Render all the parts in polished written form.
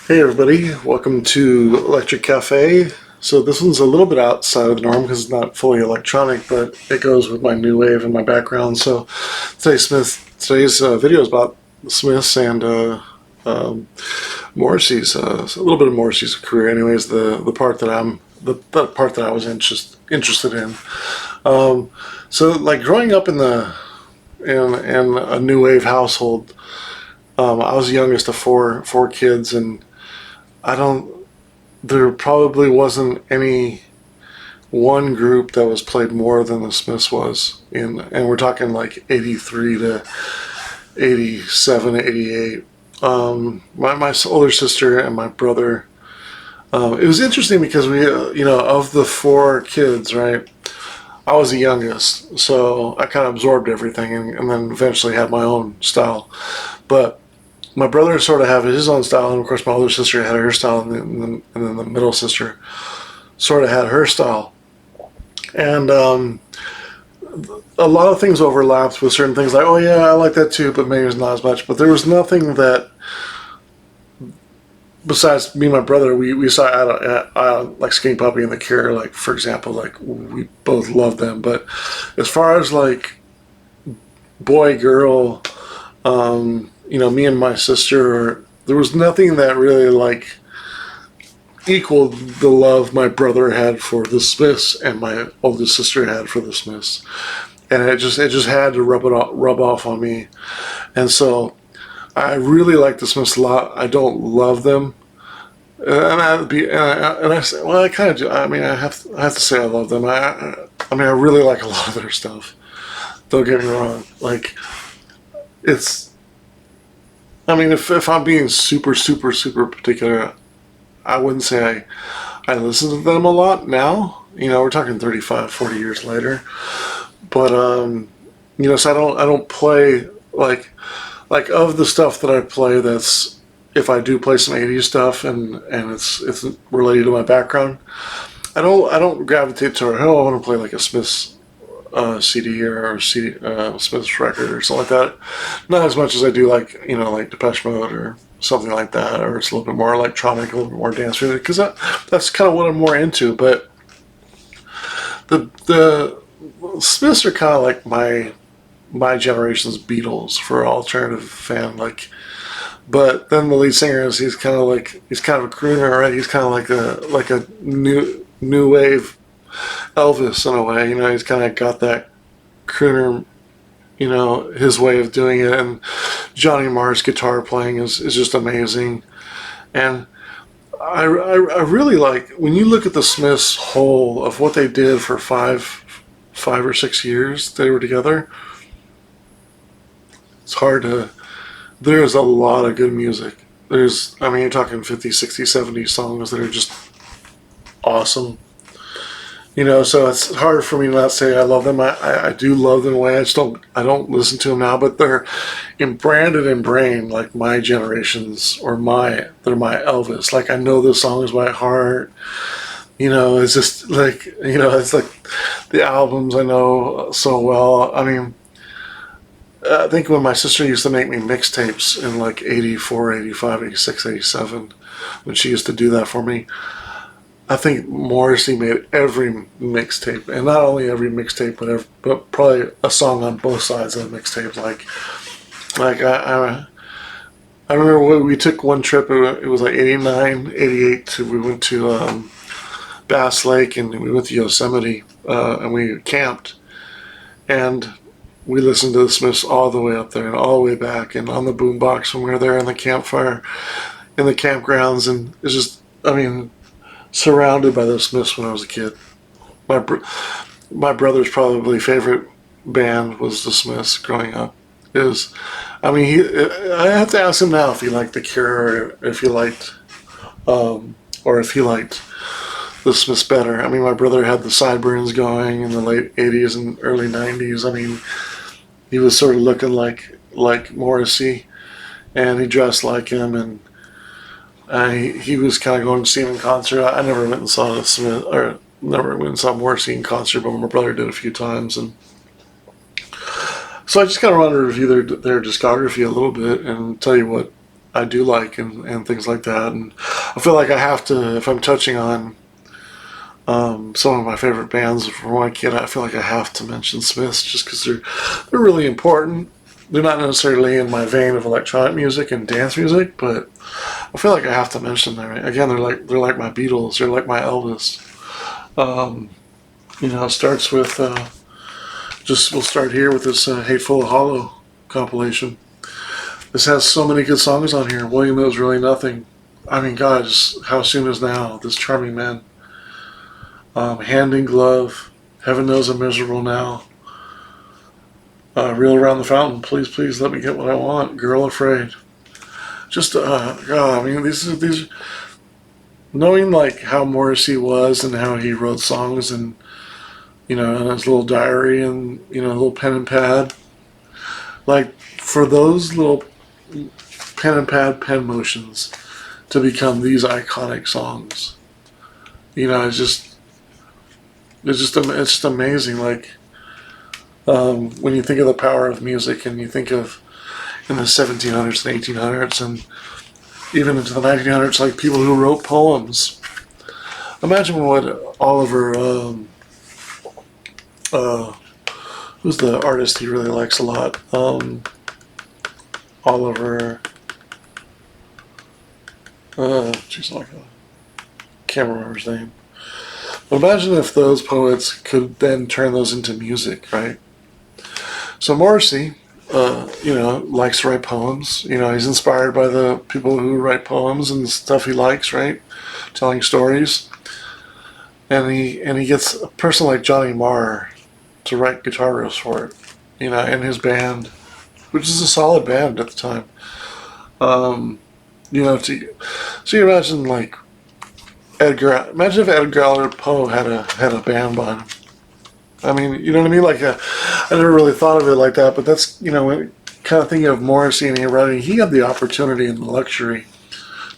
Hey everybody, welcome to Electric Cafe. So this one's a little bit outside of the norm because it's not fully electronic, but it goes with my new wave and my background. So today's video is about the Smiths and Morrissey's a little bit of Morrissey's career. Anyways, the part that the part that I was interested in. So like growing up in a new wave household, I was the youngest of four kids, and I don't. There probably wasn't any one group that was played more than the Smiths was and we're talking like 83 to 87, 88. My older sister and my brother. It was interesting because of the four kids, right? I was the youngest, so I kind of absorbed everything, and then eventually had my own style. But my brother sort of had his own style, and of course my older sister had her style, and then the middle sister sort of had her style. And a lot of things overlapped with certain things, like, oh yeah, I like that too, but maybe it's not as much. But there was nothing that, besides me and my brother, we saw like Skinny Puppy and The Cure, like, for example, like we both loved them. But as far as like boy girl, me and my sister, there was nothing that really like equaled the love my brother had for the Smiths and my oldest sister had for the Smiths, and it just had to rub off on me, and so I really like the Smiths a lot. I don't love them, and I say, well, I kind of do. I mean, I have to say I love them. I really like a lot of their stuff. Don't get me wrong. Like, it's. I mean, if I'm being super, super, super particular, I wouldn't say I listen to them a lot now. We're talking 35, 40 years later. But so I don't play like of the stuff that I play. That's, if I do play some 80s stuff and it's related to my background, I don't gravitate toward, oh, I want to play like a Smiths CD or Smiths record or something like that. Not as much as I do like Depeche Mode or something like that, or it's a little bit more electronic, a little bit more dance music, because that's kind of what I'm more into. But the Smiths are kind of like my generation's Beatles for alternative fan. Like, but then the lead singer he's kind of a crooner, right? He's kind of like a new wave Elvis in a way. He's kind of got that crooner, his way of doing it. And Johnny Marr's guitar playing is just amazing. And I really like, when you look at the Smiths' whole of what they did for five or 6 years they were together, it's hard to, there's a lot of good music. You're talking 50, 60, 70 songs that are just awesome. So it's hard for me to not say I love them. I do love them in a way. I don't listen to them now, but they're branded in brain like my generation's, or they're my Elvis. Like, I know the songs by heart. It's just like, it's like the albums I know so well. I mean, I think when my sister used to make me mixtapes in like 84, 85, 86, 87, when she used to do that for me, I think Morrissey made every mixtape, and not only every mixtape, but probably a song on both sides of the mixtape. I remember when we took one trip. It was like 89, 88. We went to Bass Lake, and we went to Yosemite, and we camped, and we listened to the Smiths all the way up there and all the way back, and on the boombox when we were there in the campfire, in the campgrounds, and it's just, surrounded by the Smiths when I was a kid. My brother's probably favorite band was the Smiths growing up. I have to ask him now if he liked The Cure, or if he liked, the Smiths better. My brother had the sideburns going in the late 80s and early 90s. He was sort of looking like Morrissey, and he dressed like him, and he was kind of going to see him in concert. I never went and saw the Smith, or never went and saw Morrissey in concert, but my brother did a few times, and so I just kind of wanted to review their discography a little bit and tell you I do like and things like that. And I feel like I have to, if I'm touching on some of my favorite bands from when I kid, I feel like I have to mention Smiths just because they're really important. They're not necessarily in my vein of electronic music and dance music, but I feel like I have to mention them. Again, they're like my Beatles. They're like my Elvis. It starts with we'll start here with this Hateful Hollow compilation. This has so many good songs on here. William Knows Really Nothing. I mean, guys, How Soon Is Now? This Charming Man. Hand in Glove. Heaven Knows I'm Miserable Now. Reel Around the Fountain. Please, please let me get what I want. Girl Afraid. Just, God, I mean, these knowing like how Morrissey was and how he wrote songs and, in his little diary and, little pen and pad. Like, for those little pen and pad pen motions to become these iconic songs, it's just amazing. Like, when you think of the power of music and you think of in the 1700s and 1800s and even into the 1900s, like people who wrote poems. Imagine what Oliver, who's the artist he really likes a lot? Oliver, I can't remember his name. But imagine if those poets could then turn those into music, right? So Morrissey, likes to write poems. He's inspired by the people who write poems and stuff he likes, right? Telling stories. And he gets a person like Johnny Marr to write guitar riffs for it, in his band, which is a solid band at the time. So you imagine like imagine if Edgar Allan Poe had a band behind him. I mean, you know what I mean? Like, I never really thought of it like that, but that's, kind of thinking of Morrissey and writing, he had the opportunity and the luxury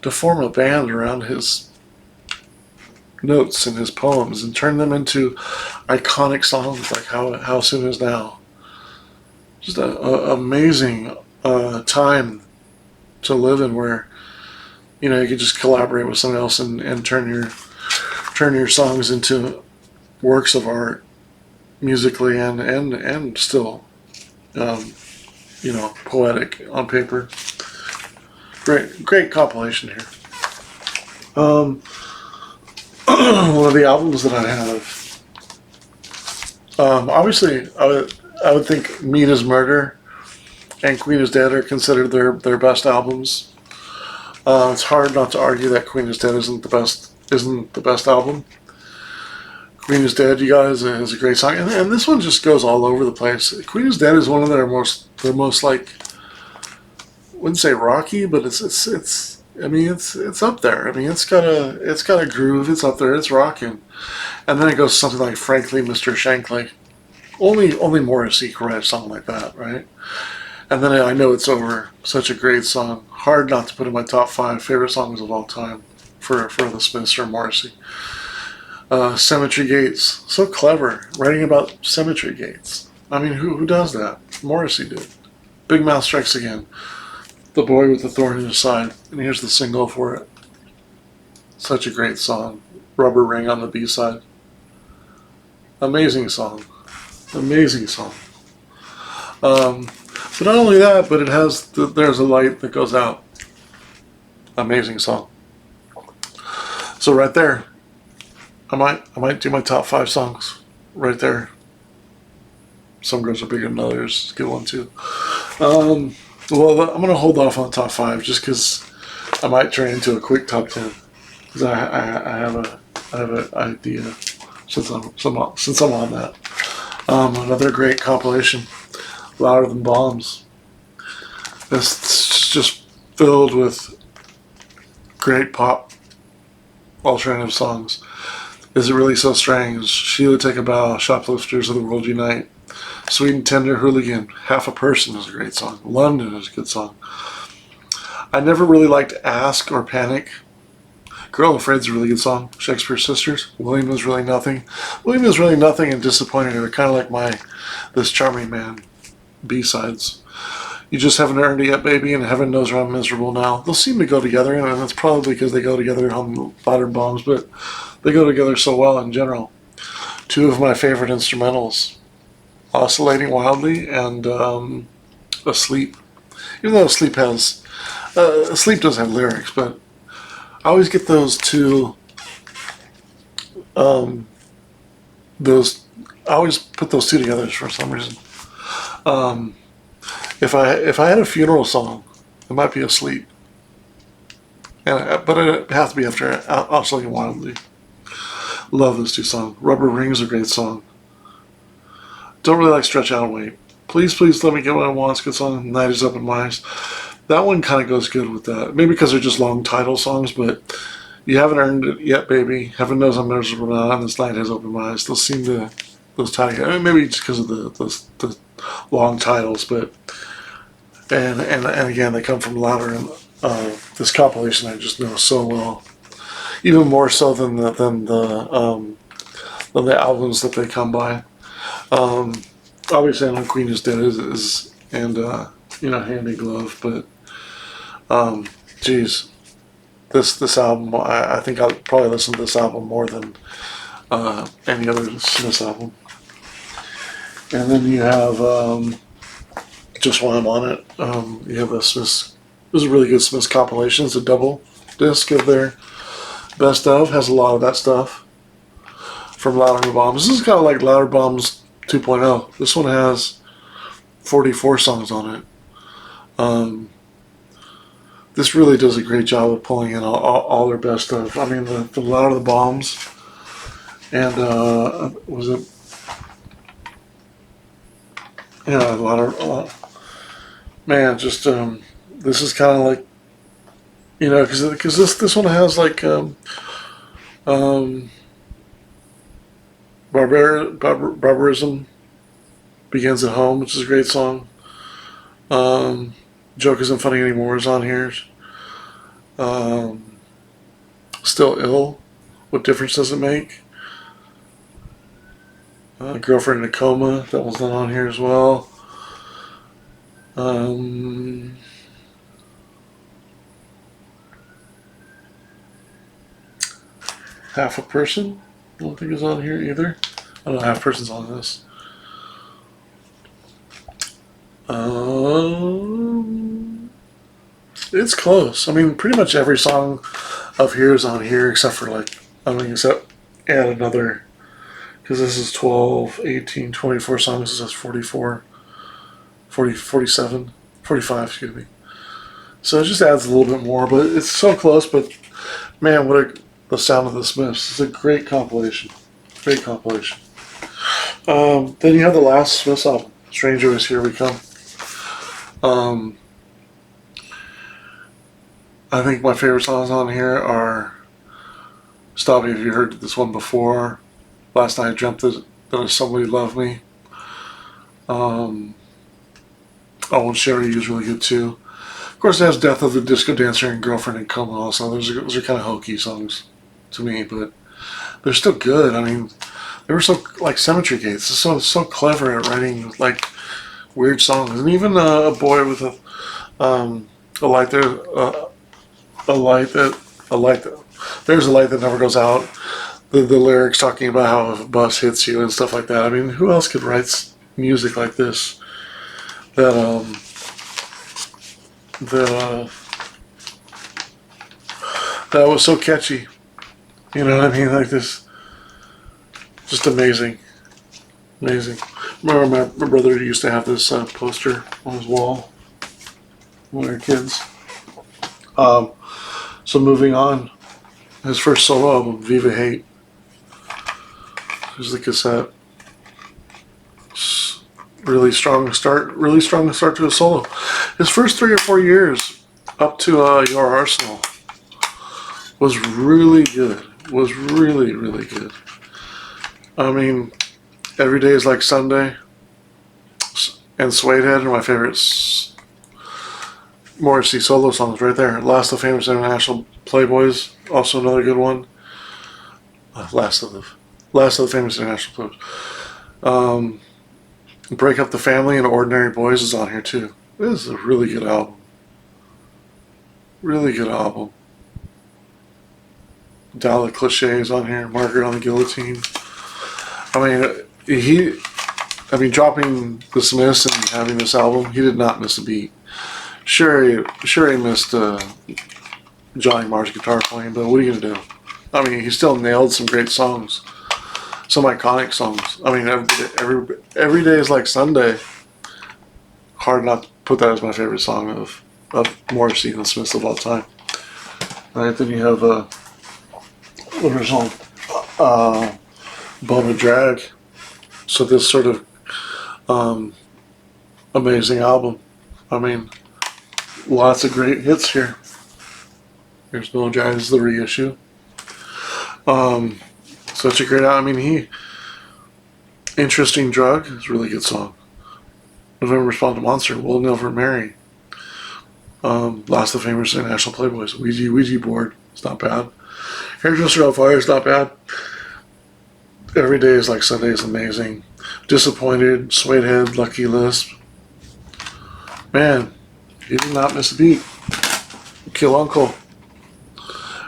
to form a band around his notes and his poems and turn them into iconic songs like How Soon Is Now. Just an amazing time to live in where, you could just collaborate with someone else and turn your songs into works of art musically and still poetic on paper. Great compilation here. One of the albums that I have, obviously I would think Meat is Murder and Queen is Dead are considered their best albums. It's hard not to argue that Queen is Dead isn't the best album. Queen is Dead, you guys, is a great song, and this one just goes all over the place. Queen is Dead is one of their most like, I wouldn't say rocky, but it's up there. I mean, it's got a groove. It's up there. It's rocking, and then it goes something like Frankly, Mr. Shankly. Only Morrissey could write a song like that, right? And then I Know It's Over. Such a great song. Hard not to put in my top 5 favorite songs of all time for the Smiths or Morrissey. Cemetery Gates. So clever. Writing about cemetery gates. I mean, who does that? Morrissey did. Big Mouth Strikes Again. The Boy with the Thorn in His Side. And here's the single for it. Such a great song. Rubber Ring on the B-side. Amazing song. Amazing song. But not only that, but it has There's a Light That Goes Out. Amazing song. So right there, I might do my top 5 songs right there. Some girls are bigger than others. Good one too. Well, I'm gonna hold off on top 5 just because I might turn into a quick top 10 because I have an idea since I'm on that. Another great compilation, Louder Than Bombs. It's just filled with great pop alternative songs. Is It Really So Strange? Sheila Take a Bow, Shoplifters of the World Unite. Sweet and Tender, Hooligan, Half a Person is a great song. London is a good song. I never really liked Ask or Panic. Girl Afraid's a really good song. Shakespeare's Sisters. William Is Really Nothing. William Is Really Nothing and Disappointed are kind of like This Charming Man B-sides. You Just Haven't Earned It Yet, Baby, and Heaven Knows I'm Miserable Now. They'll seem to go together, and that's probably because they go together on louder bombs, but they go together so well in general. Two of my favorite instrumentals, Oscillating Wildly and Asleep. Even though Asleep does have lyrics, but I always get those two, those, I always put those two together for some reason. If I had a funeral song, it might be Asleep. But it has to be after Oscillating Wildly. Love those two songs. Rubber Ring is a great song. Don't really like Stretch Out and Wait. Please, Please Let Me Get What I Want. Good song. Night Is Up in My Eyes. That one kind of goes good with that. Maybe because they're just long title songs, but You Haven't Earned It Yet, Baby. Heaven Knows I'm Miserable Now. And This Night Has Opened My Eyes. Those seem to, those tie together. I mean, maybe just because of the long titles, but and again, they come from louder and this compilation I just know so well, even more so than the albums that they come by. Obviously, I know Queen is Dead is and Hand in Glove, but geez, this album, I think I'll probably listen to this album more than any other Smiths album. And then you have Just While I'm On It. You have a Smiths. This is a really good Smiths compilation. It's a double disc of their best of. Has a lot of that stuff from Louder Bombs. This is kind of like Louder Bombs 2.0. This one has 44 songs on it. This really does a great job of pulling in all their best stuff. I mean, the Louder the Bombs and was it? Yeah, a lot of man. Just this is kind of like because this one has like barbarism begins at home, which is a great song. Joke Isn't Funny Anymore is on here. Still Ill. What Difference Does It Make? Girlfriend in a Coma. That one's not on here as well. Half a Person. I don't think is on here either. I don't know, Half Person's on this. It's close. I mean, pretty much every song of here is on here except for except add another, because this is 12, 18, 24 songs. This is 44, 40, 47, 45, excuse me. So it just adds a little bit more, but it's so close. But man, the sound of the Smiths. It's a great compilation. Great compilation. Then you have the last Smiths album, Stranger Is Here We Come. I think my favorite songs on here are Stop Me If You Heard This One Before, Last Night I Dreamt That Somebody Loved Me. I Won't Share You is really good too. Of course, it has Death of the Disco Dancer and Girlfriend in Coma also. Those are kind of hokey songs to me, but they're still good. I mean, they were so like Cemetery Gates. So clever at writing like weird songs, and even A Boy with a light there, there's a light that never goes out. The lyrics talking about how if a bus hits you and stuff like that. I mean, who else could write music like this? That was so catchy. You know what I mean? Like this, just amazing, amazing. Remember my brother used to have this poster on his wall when we were kids. So moving on, his first solo album, Viva Hate. Here's the cassette. Really strong start to a solo. His first 3 or 4 years up to Your Arsenal was really good. Was really, really good. I mean, Every Day Is Like Sunday and Suede Head are my favorites. Morrissey solo songs right there. Last of the Famous International Playboys, also another good one. Last of the Famous International Playboys. Break Up the Family and Ordinary Boys is on here too. This is a really good album. Really good album. Dial of Cliches on here. Margaret on the Guillotine. Dropping the Smiths and having this album, he did not miss a beat. Sure he missed Johnny Marr's guitar playing, but what are you gonna do? He still nailed some great songs, some iconic songs. Every day is like Sunday. Hard not to put that as my favorite song of Morrissey and the Smiths of all time. Right, then you have the original Bone of Drag. So this sort of amazing album. Lots of great hits here. Here's Bone of Drag. This is the reissue. Such a great album. Interesting Drug is a really good song. November Spawned a Monster, We'll Never Marry. Last of the Famous International Playboys, Ouija Board, it's not bad. Hairdresser on Fire is not bad. Every Day is Like Sunday is amazing. Disappointed, Suede Head, Lucky Lisp. Man, he did not miss a beat. Kill Uncle.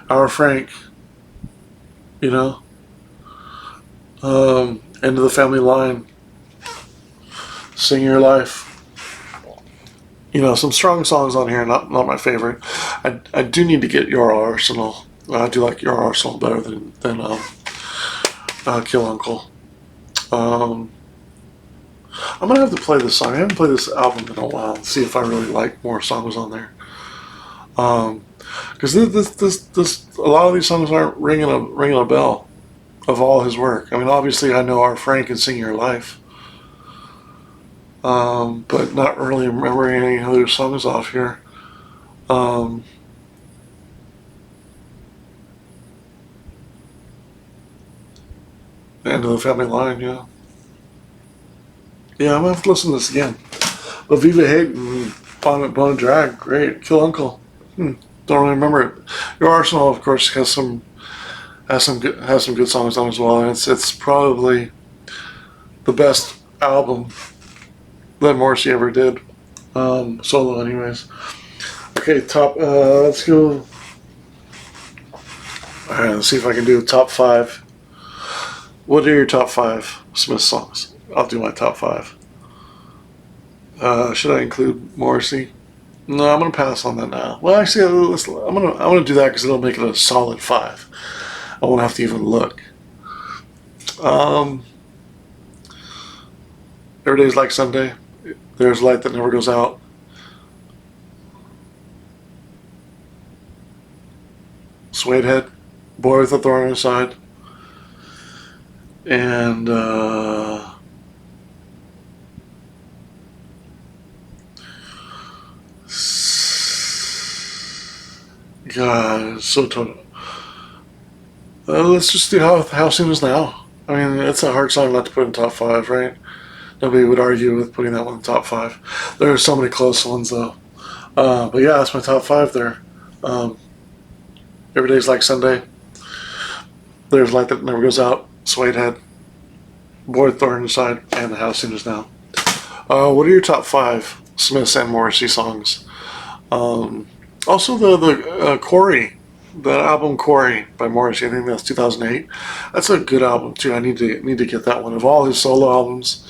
Our Frank. End of the Family Line. Sing Your Life. Some strong songs on here, not my favorite. I do need to get Your Arsenal. I do like Your Arsenal better than Kill Uncle. I'm gonna have to play this song. I haven't played this album in a while. See if I really like more songs on there. Because this a lot of these songs aren't ringing a bell of all his work. Obviously I know Our Frank and Sing Your Life. But not really remembering any other songs off here. End of the Family Line, yeah. Yeah, I'm gonna have to listen to this again. But Viva Hate and Bone of Drag, great. Kill Uncle, don't really remember it. Your Arsenal, of course, has some good songs on it as well, and it's probably the best album that Morrissey ever did, solo anyways. Okay, let's go. Alright, let's see if I can do top 5. What are your top 5 Smith songs? I'll do my top 5. Should I include Morrissey? No, I'm gonna pass on that now. Well, actually, I'm gonna do that because it'll make it a solid 5. I won't have to even look. Every Day's Like Sunday. There's Light That Never Goes Out. Suede Head. Boy with a Thorn on His Side. And God, it's so total. Let's just do How Soon Is Now. It's a hard song not to put in top 5, right? Nobody would argue with putting that one in top 5. There are so many close ones, though. But yeah, that's my top 5 there. Every Day's Like Sunday. There's Light That Never Goes Out. Suede Head. Boy with Thorn Inside. And How Soon Is Now. What are your top 5 Smiths and Morrissey songs? Also, the Corey. The album Corey by Morrissey. I think that's 2008. That's a good album, too. I need to get that one. Of all his solo albums,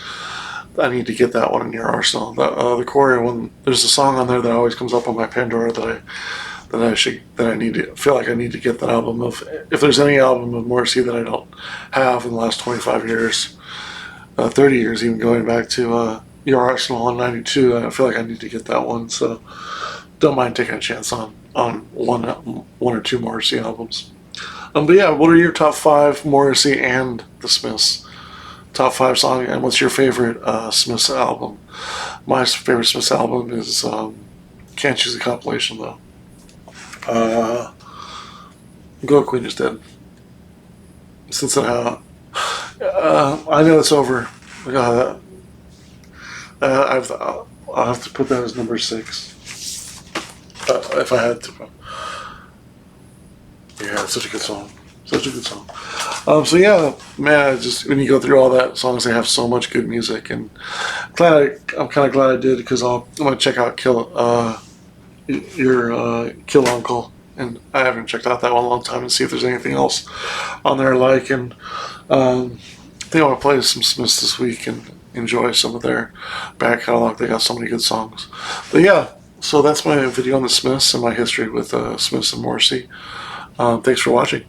I need to get that one in your arsenal. The Corey one. There's a song on there that always comes up on my Pandora that I need to feel like I need to get that album of. If there's any album of Morrissey that I don't have in the last 25 years, 30 years, even going back to Your Arsenal in '92, I feel like I need to get that one. So don't mind taking a chance on one or two Morrissey albums. But yeah, what are your top 5 Morrissey and the Smiths? Top 5 song, and what's your favorite Smiths album? My favorite Smiths album is Can't Choose a Compilation, though. Go Queen Is Dead. Since I know it's over. I'll have to put that as number 6. If I had to. Yeah, it's such a good song. Such a good song. So yeah, man, just when you go through all that songs, they have so much good music, and I'm kind of glad I did because I'm gonna check out Kill Uncle, and I haven't checked out that one in a long time, and see if there's anything else on there I like. And I think I want to play some Smiths this week and enjoy some of their back catalog. They got so many good songs. But yeah, so that's my video on the Smiths and my history with Smiths and Morrissey. Thanks for watching.